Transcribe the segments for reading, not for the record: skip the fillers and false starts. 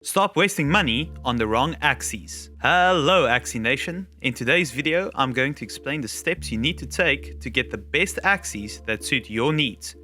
Stop wasting money on the wrong AXIES. Hello Axie Nation. In today's video, I'm going to explain the steps you need to take to get the best AXIES that suit your needs.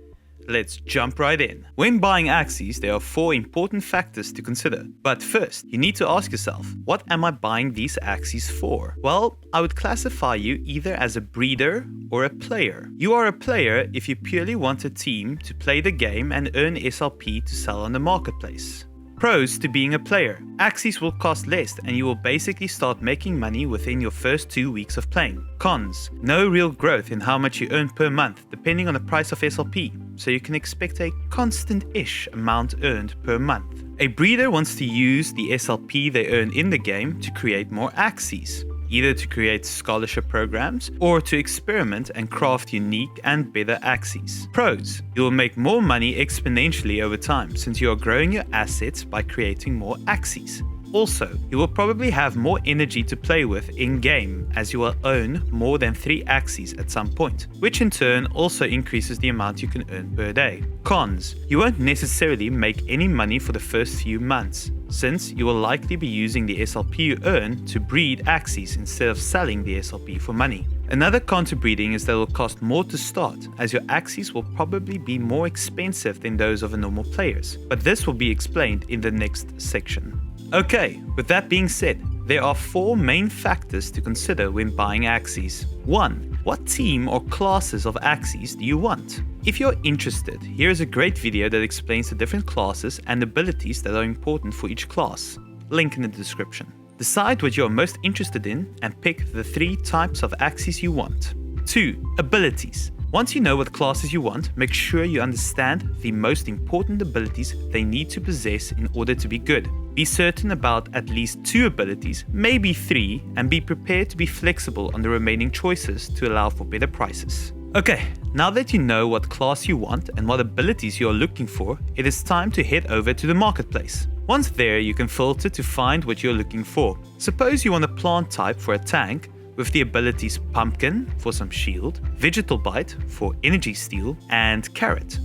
Let's jump right in. When buying AXIES, there are 4 important factors to consider. But first, you need to ask yourself, what am I buying these AXIES for? Well, I would classify you either as a breeder or a player. You are a player if you purely want a team to play the game and earn SLP to sell on the marketplace. Pros to being a player. AXIES will cost less and you will basically start making money within your first 2 weeks of playing. Cons. No real growth in how much you earn per month depending on the price of SLP, so you can expect a constant-ish amount earned per month. A breeder wants to use the SLP they earn in the game to create more AXIES, either to create scholarship programs or to experiment and craft unique and better AXIES. Pros. You will make more money exponentially over time since you are growing your assets by creating more AXIES. Also, you will probably have more energy to play with in-game as you will own more than 3 AXIES at some point, which in turn also increases the amount you can earn per day. Cons. You won't necessarily make any money for the first few months, since you will likely be using the SLP you earn to breed AXIES instead of selling the SLP for money. Another con to breeding is that it will cost more to start, as your AXIES will probably be more expensive than those of a normal players, but this will be explained in the next section. Okay, with that being said, there are 4 main factors to consider when buying AXIES. 1. What team or classes of AXIES do you want? If you're interested, here is a great video that explains the different classes and abilities that are important for each class. Link in the description. Decide what you're most interested in and pick the 3 types of AXIES you want. 2. Abilities. Once you know what classes you want, make sure you understand the most important abilities they need to possess in order to be good. Be certain about at least 2 abilities, maybe 3, and be prepared to be flexible on the remaining choices to allow for better prices. Okay, now that you know what class you want and what abilities you are looking for, it is time to head over to the marketplace. Once there, you can filter to find what you're looking for. Suppose you want a plant type for a tank, with the abilities Pumpkin for some shield, Vegetal Bite for energy steal, and Carrot.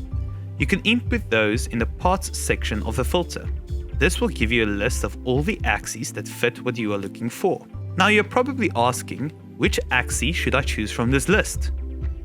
You can input those in the parts section of the filter. This will give you a list of all the AXIES that fit what you are looking for. Now you're probably asking, which AXIE should I choose from this list?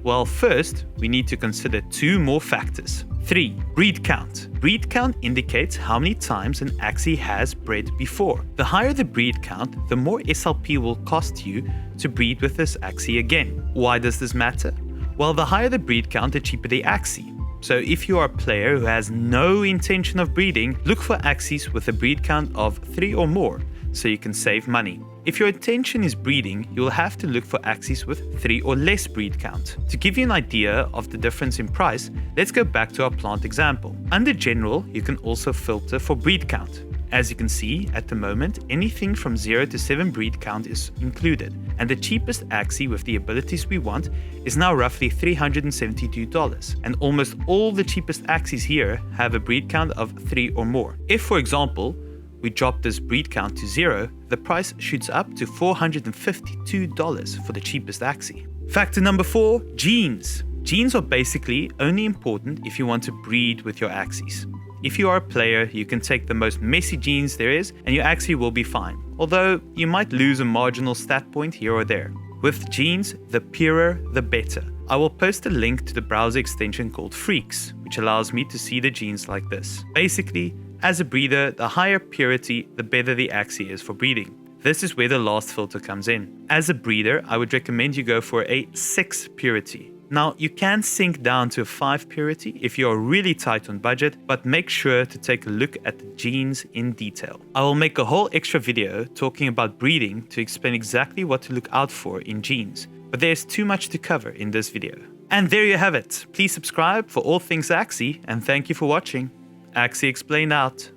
Well, first, we need to consider 2 more factors. 3. Breed count. Breed count indicates how many times an AXIE has bred before. The higher the breed count, the more SLP will cost you to breed with this AXIE again. Why does this matter? Well, the higher the breed count, the cheaper the AXIE. So if you are a player who has no intention of breeding, look for AXIES with a breed count of 3 or more, so you can save money. If your intention is breeding, you will have to look for AXIES with 3 or less breed count. To give you an idea of the difference in price, let's go back to our plant example. Under General, you can also filter for breed count. As you can see, at the moment, anything from 0 to 7 breed count is included, and the cheapest AXIE with the abilities we want is now roughly $372, and almost all the cheapest AXIES here have a breed count of 3 or more. If, for example, we drop this breed count to 0, the price shoots up to $452 for the cheapest AXIE. Factor number 4, genes. Genes are basically only important if you want to breed with your AXIES. If you are a player, you can take the most messy genes there is and your AXIE will be fine, although you might lose a marginal stat point here or there. With genes, the purer the better. I will post a link to the browser extension called Freaks, which allows me to see the genes like this. Basically, as a breeder, the higher purity, the better the AXIE is for breeding. This is where the last filter comes in. As a breeder, I would recommend you go for a 6 purity. Now, you can sink down to a 5 purity if you are really tight on budget, but make sure to take a look at the genes in detail. I will make a whole extra video talking about breeding to explain exactly what to look out for in genes, but there's too much to cover in this video. And there you have it. Please subscribe for all things AXIE, and thank you for watching. Axie Explained out.